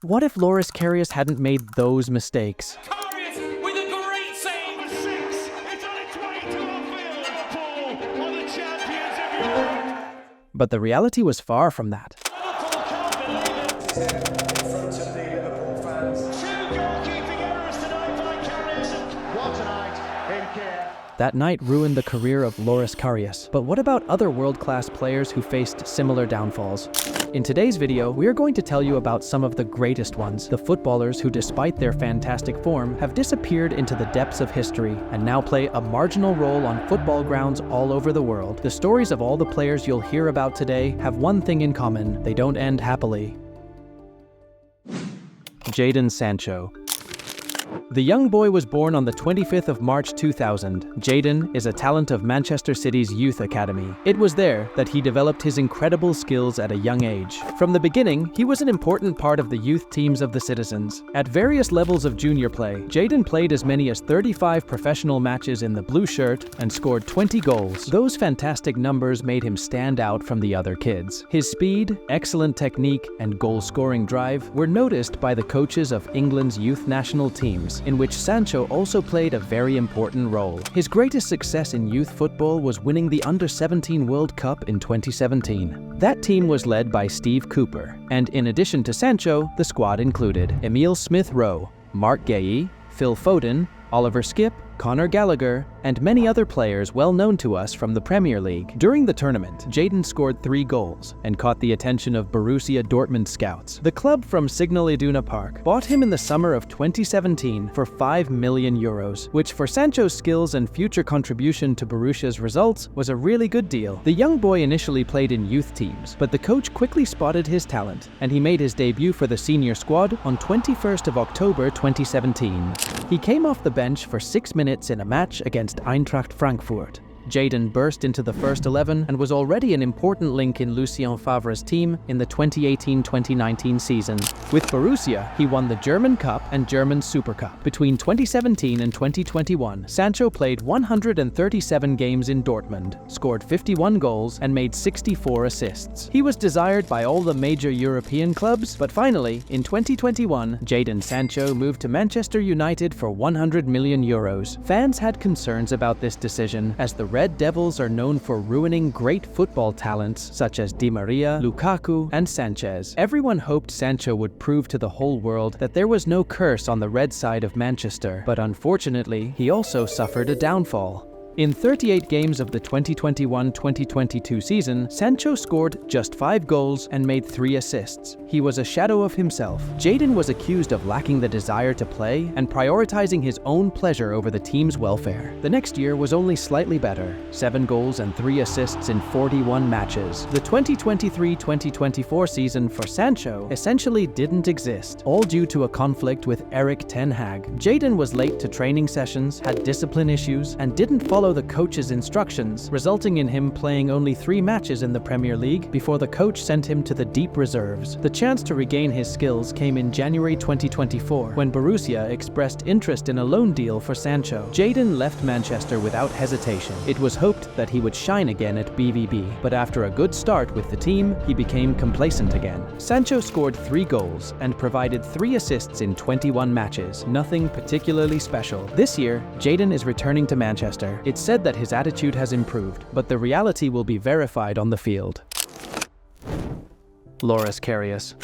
What if Loris Karius hadn't made those mistakes? Karius with a great save. Number 6, it's on its way to Anfield. Liverpool are the champions of Europe. But the reality was far from that. Liverpool can't believe it. In front of the Liverpool fans. 2 goalkeeping errors tonight by Karius. What a night in Kiev. That night ruined the career of Loris Karius. But what about other world-class players who faced similar downfalls? In today's video, we are going to tell you about some of the greatest ones, the footballers who, despite their fantastic form, have disappeared into the depths of history and now play a marginal role on football grounds all over the world. The stories of all the players you'll hear about today have one thing in common: they don't end happily. Jadon Sancho. The young boy was born on the 25th of March 2000. Jadon is a talent of Manchester City's youth academy. It was there that he developed his incredible skills at a young age. From the beginning, he was an important part of the youth teams of the Citizens. At various levels of junior play, Jadon played as many as 35 professional matches in the blue shirt and scored 20 goals. Those fantastic numbers made him stand out from the other kids. His speed, excellent technique, and goal-scoring drive were noticed by the coaches of England's youth national teams, in which Sancho also played a very important role. His greatest success in youth football was winning the Under-17 World Cup in 2017. That team was led by Steve Cooper, and in addition to Sancho, the squad included Emile Smith-Rowe, Mark Guéhi, Phil Foden, Oliver Skipp, Conor Gallagher, and many other players well known to us from the Premier League. During the tournament, Jadon scored 3 goals and caught the attention of Borussia Dortmund scouts. The club from Signal Iduna Park bought him in the summer of 2017 for €5 million, which for Sancho's skills and future contribution to Borussia's results was a really good deal. The young boy initially played in youth teams, but the coach quickly spotted his talent, and he made his debut for the senior squad on 21st of October 2017. He came off the bench for 6 minutes in a match against Eintracht Frankfurt. Jadon burst into the first 11 and was already an important link in Lucien Favre's team in the 2018-2019 season. With Borussia, he won the German Cup and German Super Cup. Between 2017 and 2021, Sancho played 137 games in Dortmund, scored 51 goals, and made 64 assists. He was desired by all the major European clubs, but finally, in 2021, Jadon Sancho moved to Manchester United for €100 million. Fans had concerns about this decision, as the Red Devils are known for ruining great football talents such as Di Maria, Lukaku, and Sanchez. Everyone hoped Sancho would prove to the whole world that there was no curse on the red side of Manchester, but unfortunately, he also suffered a downfall. In 38 games of the 2021-2022 season, Sancho scored just 5 goals and made 3 assists. He was a shadow of himself. Jadon was accused of lacking the desire to play and prioritizing his own pleasure over the team's welfare. The next year was only slightly better: 7 goals and 3 assists in 41 matches. The 2023-2024 season for Sancho essentially didn't exist, all due to a conflict with Erik ten Hag. Jadon was late to training sessions, had discipline issues, and didn't follow the coach's instructions, resulting in him playing only 3 matches in the Premier League before the coach sent him to the deep reserves. The chance to regain his skills came in January 2024, when Borussia expressed interest in a loan deal for Sancho. Jadon left Manchester without hesitation. It was hoped that he would shine again at BVB, but after a good start with the team, he became complacent again. Sancho scored 3 goals and provided 3 assists in 21 matches, nothing particularly special. This year, Jadon is returning to Manchester. It's said that his attitude has improved, but the reality will be verified on the field. Loris Karius.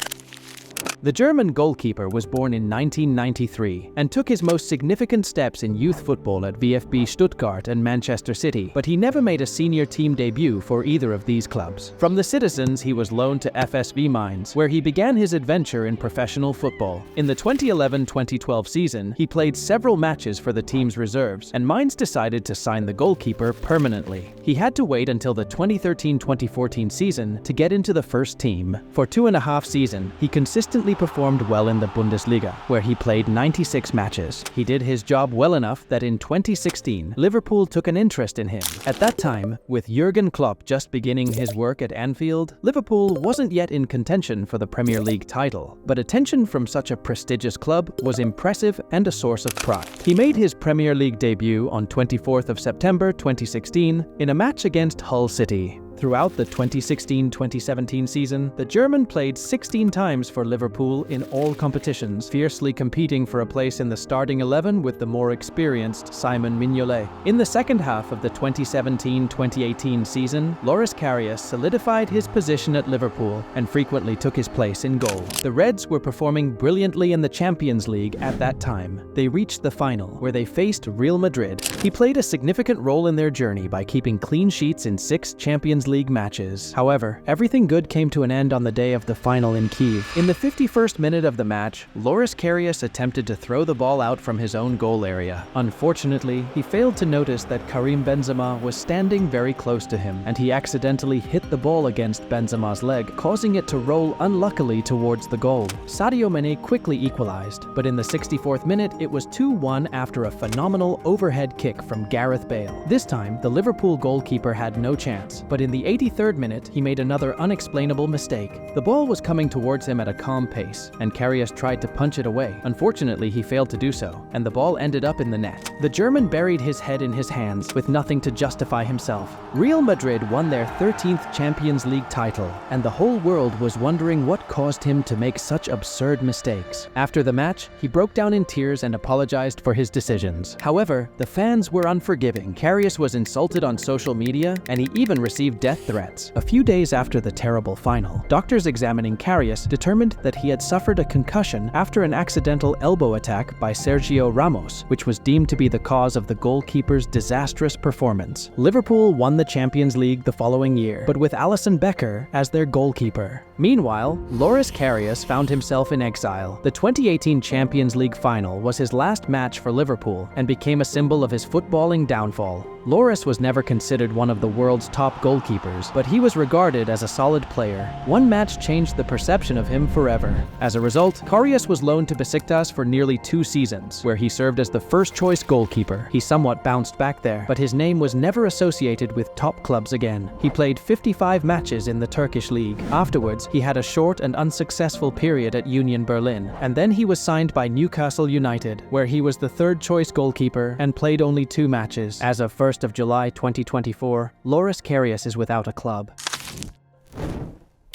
The German goalkeeper was born in 1993 and took his most significant steps in youth football at VfB Stuttgart and Manchester City, but he never made a senior team debut for either of these clubs. From the Citizens, he was loaned to FSV Mainz, where he began his adventure in professional football. In the 2011-2012 season, he played several matches for the team's reserves, and Mainz decided to sign the goalkeeper permanently. He had to wait until the 2013-2014 season to get into the first team. For 2.5 seasons, he consistently performed well in the Bundesliga, where he played 96 matches. He did his job well enough that in 2016, Liverpool took an interest in him. At that time, with Jurgen Klopp just beginning his work at Anfield, Liverpool wasn't yet in contention for the Premier League title, but attention from such a prestigious club was impressive and a source of pride. He made his Premier League debut on 24th of September 2016 in a match against Hull City. Throughout the 2016-2017 season, the German played 16 times for Liverpool in all competitions, fiercely competing for a place in the starting 11 with the more experienced Simon Mignolet. In the second half of the 2017-2018 season, Loris Karius solidified his position at Liverpool and frequently took his place in goal. The Reds were performing brilliantly in the Champions League at that time. They reached the final, where they faced Real Madrid. He played a significant role in their journey by keeping clean sheets in 6 Champions League matches. However, everything good came to an end on the day of the final in Kyiv. In the 51st minute of the match, Loris Karius attempted to throw the ball out from his own goal area. Unfortunately, he failed to notice that Karim Benzema was standing very close to him, and he accidentally hit the ball against Benzema's leg, causing it to roll unluckily towards the goal. Sadio Mane quickly equalized, but in the 64th minute, it was 2-1 after a phenomenal overhead kick from Gareth Bale. This time, the Liverpool goalkeeper had no chance, but in the 83rd minute, he made another unexplainable mistake. The ball was coming towards him at a calm pace, and Karius tried to punch it away. Unfortunately, he failed to do so, and the ball ended up in the net. The German buried his head in his hands with nothing to justify himself. Real Madrid won their 13th Champions League title, and the whole world was wondering what caused him to make such absurd mistakes. After the match, he broke down in tears and apologized for his decisions. However, the fans were unforgiving. Karius was insulted on social media, and he even received death threats. A few days after the terrible final, doctors examining Karius determined that he had suffered a concussion after an accidental elbow attack by Sergio Ramos, which was deemed to be the cause of the goalkeeper's disastrous performance. Liverpool won the Champions League the following year, but with Alisson Becker as their goalkeeper. Meanwhile, Loris Karius found himself in exile. The 2018 Champions League final was his last match for Liverpool and became a symbol of his footballing downfall. Loris was never considered one of the world's top goalkeepers, but he was regarded as a solid player. One match changed the perception of him forever. As a result, Karius was loaned to Besiktas for nearly 2 seasons, where he served as the first-choice goalkeeper. He somewhat bounced back there, but his name was never associated with top clubs again. He played 55 matches in the Turkish league. Afterwards, he had a short and unsuccessful period at Union Berlin, and then he was signed by Newcastle United, where he was the third-choice goalkeeper and played only 2 matches. As of 1st of July 2024, Loris Karius is without a club.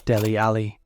Dele Alli.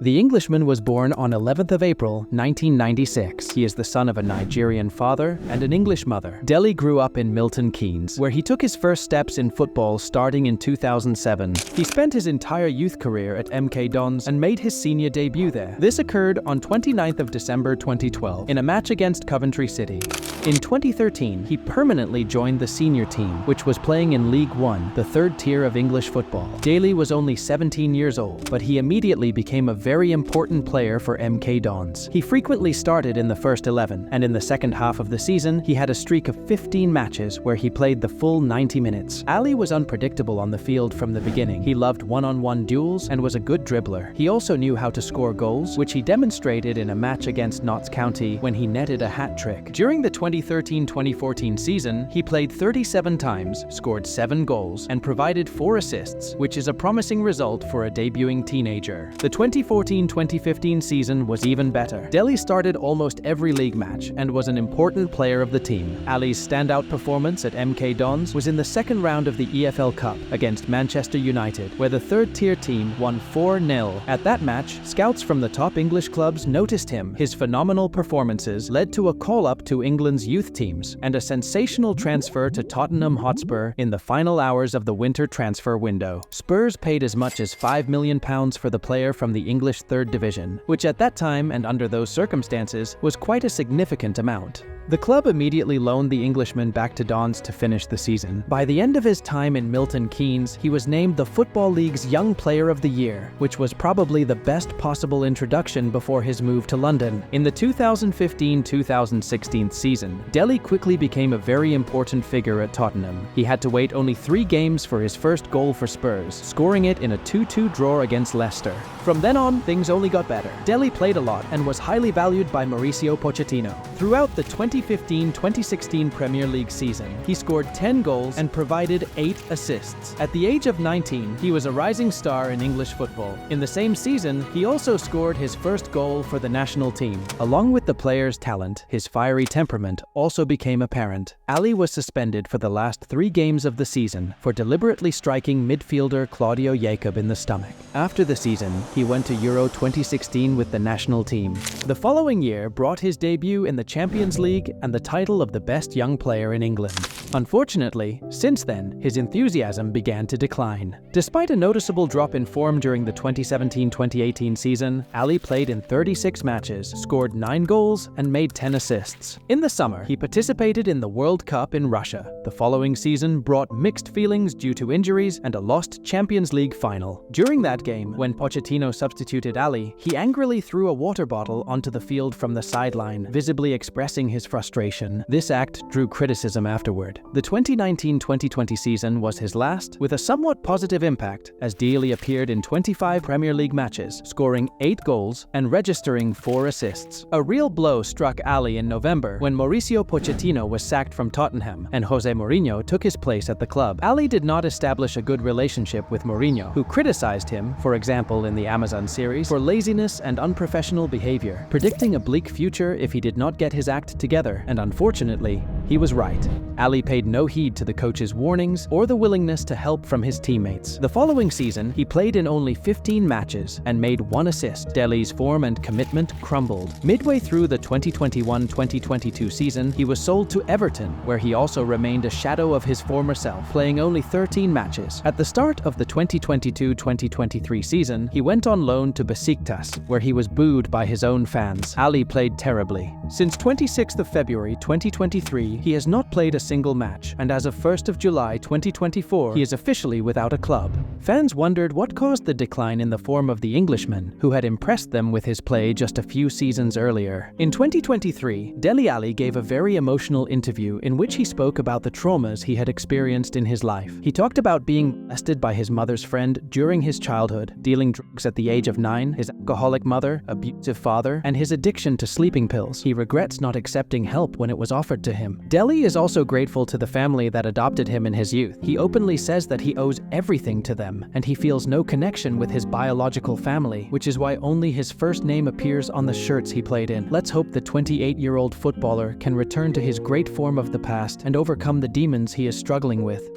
The Englishman was born on 11th of April, 1996. He is the son of a Nigerian father and an English mother. Dele grew up in Milton Keynes, where he took his first steps in football starting in 2007. He spent his entire youth career at MK Dons and made his senior debut there. This occurred on 29th of December 2012 in a match against Coventry City. In 2013, he permanently joined the senior team, which was playing in League One, the 3rd tier of English football. Dele was only 17 years old, but he immediately became a very important player for MK Dons. He frequently started in the first 11, and in the second half of the season, he had a streak of 15 matches where he played the full 90 minutes. Ali was unpredictable on the field from the beginning. He loved one-on-one duels and was a good dribbler. He also knew how to score goals, which he demonstrated in a match against Notts County when he netted a hat-trick. During the 2013-2014 season, he played 37 times, scored 7 goals, and provided 4 assists, which is a promising result for a debuting teenager. The 2014-2015 season was even better. Dele started almost every league match and was an important player of the team. Ali's standout performance at MK Dons was in the second round of the EFL Cup against Manchester United, where the 3rd-tier team won 4-0. At that match, scouts from the top English clubs noticed him. His phenomenal performances led to a call-up to England's youth teams and a sensational transfer to Tottenham Hotspur in the final hours of the winter transfer window. Spurs paid as much as £5 million for the player from the English 3rd Division, which at that time and under those circumstances was quite a significant amount. The club immediately loaned the Englishman back to Dons to finish the season. By the end of his time in Milton Keynes, he was named the Football League's Young Player of the Year, which was probably the best possible introduction before his move to London. In the 2015-2016 season, Dele quickly became a very important figure at Tottenham. He had to wait only 3 games for his first goal for Spurs, scoring it in a 2-2 draw against Leicester. From then on, things only got better. Dele played a lot and was highly valued by Mauricio Pochettino. Throughout the 2015-2016 Premier League season, he scored 10 goals and provided 8 assists. At the age of 19, he was a rising star in English football. In the same season, he also scored his first goal for the national team. Along with the player's talent, his fiery temperament also became apparent. Ali was suspended for the last 3 games of the season for deliberately striking midfielder Claudio Jacob in the stomach. After the season, he went to Euro 2016 with the national team. The following year brought his debut in the Champions League and the title of the best young player in England. Unfortunately, since then, his enthusiasm began to decline. Despite a noticeable drop in form during the 2017-2018 season, Ali played in 36 matches, scored 9 goals, and made 10 assists. In the summer, he participated in the World Cup in Russia. The following season brought mixed feelings due to injuries and a lost Champions League final. During that game, when Pochettino substituted Ali, he angrily threw a water bottle onto the field from the sideline, visibly expressing his frustration. This act drew criticism afterward. The 2019-2020 season was his last, with a somewhat positive impact, as Daly appeared in 25 Premier League matches, scoring 8 goals and registering 4 assists. A real blow struck Ali in November when Mauricio Pochettino was sacked from Tottenham and Jose Mourinho took his place at the club. Ali did not establish a good relationship with Mourinho, who criticized him, for example in the Amazon series, for laziness and unprofessional behavior, predicting a bleak future if he did not get his act together, and unfortunately, he was right. Ali paid no heed to the coach's warnings or the willingness to help from his teammates. The following season, he played in only 15 matches and made 1 assist. Delhi's form and commitment crumbled. Midway through the 2021-2022 season, he was sold to Everton, where he also remained a shadow of his former self, playing only 13 matches. At the start of the 2022-2023 season, he went on loan to Besiktas, where he was booed by his own fans. Ali played terribly. Since 26th of February 2023, he has not played a single match, and as of 1st of July 2024, he is officially without a club. Fans wondered what caused the decline in the form of the Englishman, who had impressed them with his play just a few seasons earlier. In 2023, Dele Alli gave a very emotional interview in which he spoke about the traumas he had experienced in his life. He talked about being molested by his mother's friend during his childhood, dealing drugs at the age of 9, his alcoholic mother, abusive father, and his addiction to sleeping pills. He regrets not accepting help when it was offered to him. Dele is also grateful to the family that adopted him in his youth. He openly says that he owes everything to them, and he feels no connection with his biological family, which is why only his first name appears on the shirts he played in. Let's hope the 28-year-old footballer can return to his great form of the past and overcome the demons he is struggling with.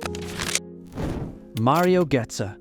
Mario Götze.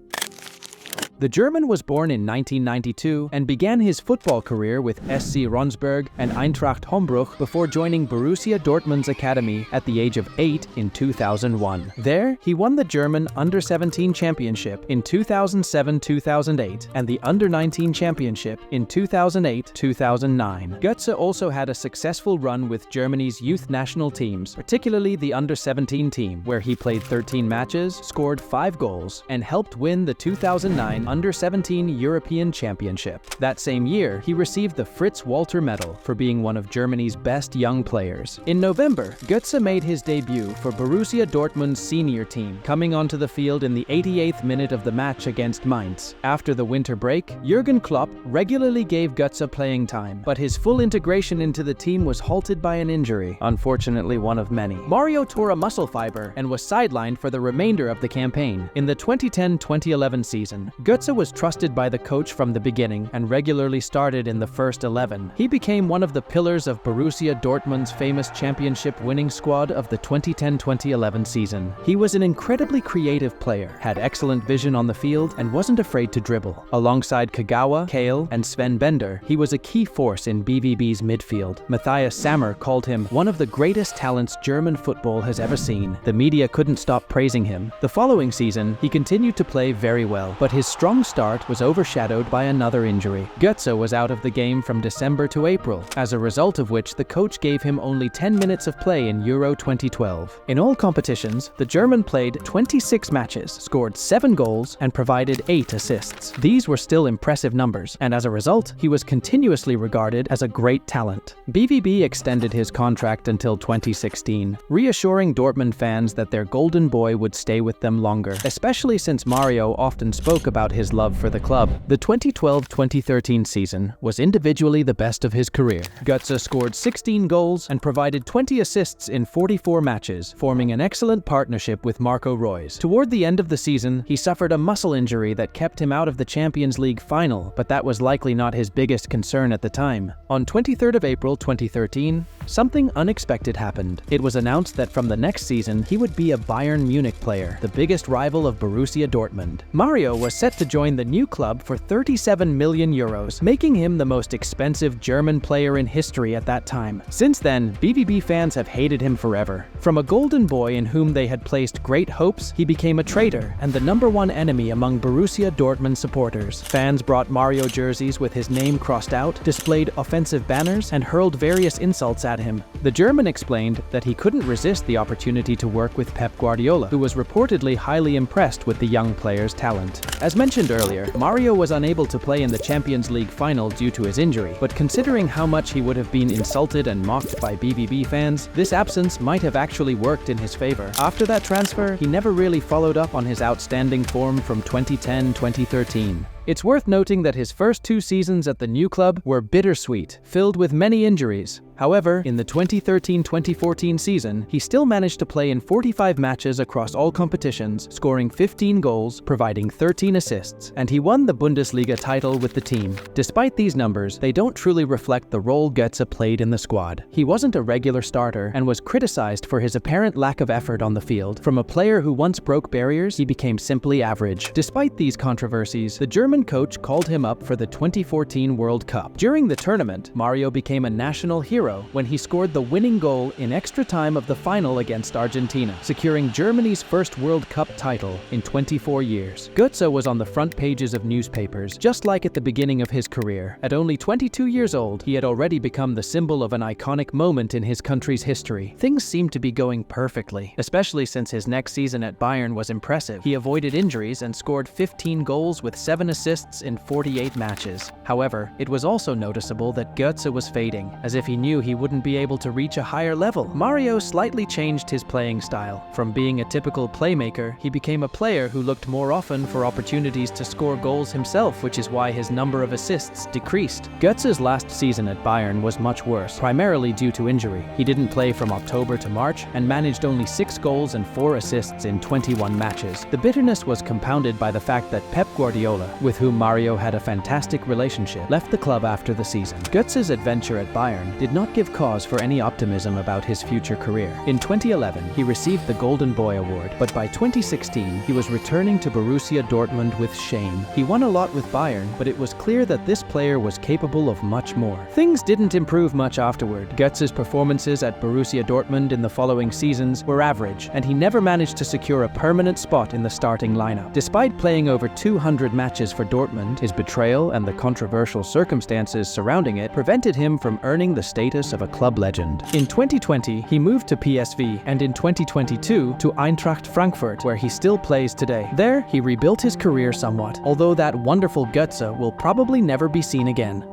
The German was born in 1992 and began his football career with SC Ronsberg and Eintracht Hombruch before joining Borussia Dortmund's academy at the age of 8 in 2001. There, he won the German Under-17 Championship in 2007-2008 and the Under-19 Championship in 2008-2009. Götze also had a successful run with Germany's youth national teams, particularly the Under-17 team, where he played 13 matches, scored 5 goals, and helped win the 2009 Under-17 European Championship. That same year, he received the Fritz Walter Medal for being one of Germany's best young players. In November, Götze made his debut for Borussia Dortmund's senior team, coming onto the field in the 88th minute of the match against Mainz. After the winter break, Jurgen Klopp regularly gave Götze playing time, but his full integration into the team was halted by an injury, unfortunately one of many. Mario tore a muscle fiber and was sidelined for the remainder of the campaign. In the 2010-2011 season, Götze was trusted by the coach from the beginning and regularly started in the first 11. He became one of the pillars of Borussia Dortmund's famous championship-winning squad of the 2010-2011 season. He was an incredibly creative player, had excellent vision on the field, and wasn't afraid to dribble. Alongside Kagawa, Kale, and Sven Bender, he was a key force in BVB's midfield. Matthias Sammer called him one of the greatest talents German football has ever seen. The media couldn't stop praising him. The following season, he continued to play very well, but his strong start was overshadowed by another injury. Götze was out of the game from December to April, as a result of which the coach gave him only 10 minutes of play in Euro 2012. In all competitions, the German played 26 matches, scored 7 goals, and provided 8 assists. These were still impressive numbers, and as a result, he was continuously regarded as a great talent. BVB extended his contract until 2016, reassuring Dortmund fans that their golden boy would stay with them longer, especially since Mario often spoke about his love for the club. The 2012-2013 season was individually the best of his career. Götze scored 16 goals and provided 20 assists in 44 matches, forming an excellent partnership with Marco Reus. Toward the end of the season, he suffered a muscle injury that kept him out of the Champions League final, but that was likely not his biggest concern at the time. On 23rd of April 2013, something unexpected happened. It was announced that from the next season, he would be a Bayern Munich player, the biggest rival of Borussia Dortmund. Mario was set to join the new club for 37 million euros, making him the most expensive German player in history at that time. Since then, BVB fans have hated him forever. From a golden boy in whom they had placed great hopes, he became a traitor and the #1 enemy among Borussia Dortmund supporters. Fans brought Mario jerseys with his name crossed out, displayed offensive banners, and hurled various insults at him. The German explained that he couldn't resist the opportunity to work with Pep Guardiola, who was reportedly highly impressed with the young player's talent. As mentioned earlier, Mario was unable to play in the Champions League final due to his injury, but considering how much he would have been insulted and mocked by BVB fans, this absence might have actually worked in his favor. After that transfer, he never really followed up on his outstanding form from 2010-2013. It's worth noting that his first 2 seasons at the new club were bittersweet, filled with many injuries. However, in the 2013-2014 season, he still managed to play in 45 matches across all competitions, scoring 15 goals, providing 13 assists, and he won the Bundesliga title with the team. Despite these numbers, they don't truly reflect the role Götze played in the squad. He wasn't a regular starter and was criticized for his apparent lack of effort on the field. From a player who once broke barriers, he became simply average. Despite these controversies, the German coach called him up for the 2014 World Cup. During the tournament, Mario became a national hero when he scored the winning goal in extra time of the final against Argentina, securing Germany's first World Cup title in 24 years. Götze was on the front pages of newspapers, just like at the beginning of his career. At only 22 years old, he had already become the symbol of an iconic moment in his country's history. Things seemed to be going perfectly, especially since his next season at Bayern was impressive. He avoided injuries and scored 15 goals with 7 assists in 48 matches. However, it was also noticeable that Götze was fading, as if he knew he wouldn't be able to reach a higher level. Mario slightly changed his playing style. From being a typical playmaker, he became a player who looked more often for opportunities to score goals himself, which is why his number of assists decreased. Götze's last season at Bayern was much worse, primarily due to injury. He didn't play from October to March and managed only 6 goals and 4 assists in 21 matches. The bitterness was compounded by the fact that Pep Guardiola, with whom Mario had a fantastic relationship, left the club after the season. Götze's adventure at Bayern did not give cause for any optimism about his future career. In 2011, he received the Golden Boy Award, but by 2016, he was returning to Borussia Dortmund with shame. He won a lot with Bayern, but it was clear that this player was capable of much more. Things didn't improve much afterward. Götze's performances at Borussia Dortmund in the following seasons were average, and he never managed to secure a permanent spot in the starting lineup. Despite playing over 200 matches for Dortmund, his betrayal and the controversial circumstances surrounding it prevented him from earning the status of a club legend. In 2020, he moved to PSV, and in 2022 to Eintracht Frankfurt, where he still plays today. There, he rebuilt his career somewhat, although that wonderful Götze will probably never be seen again.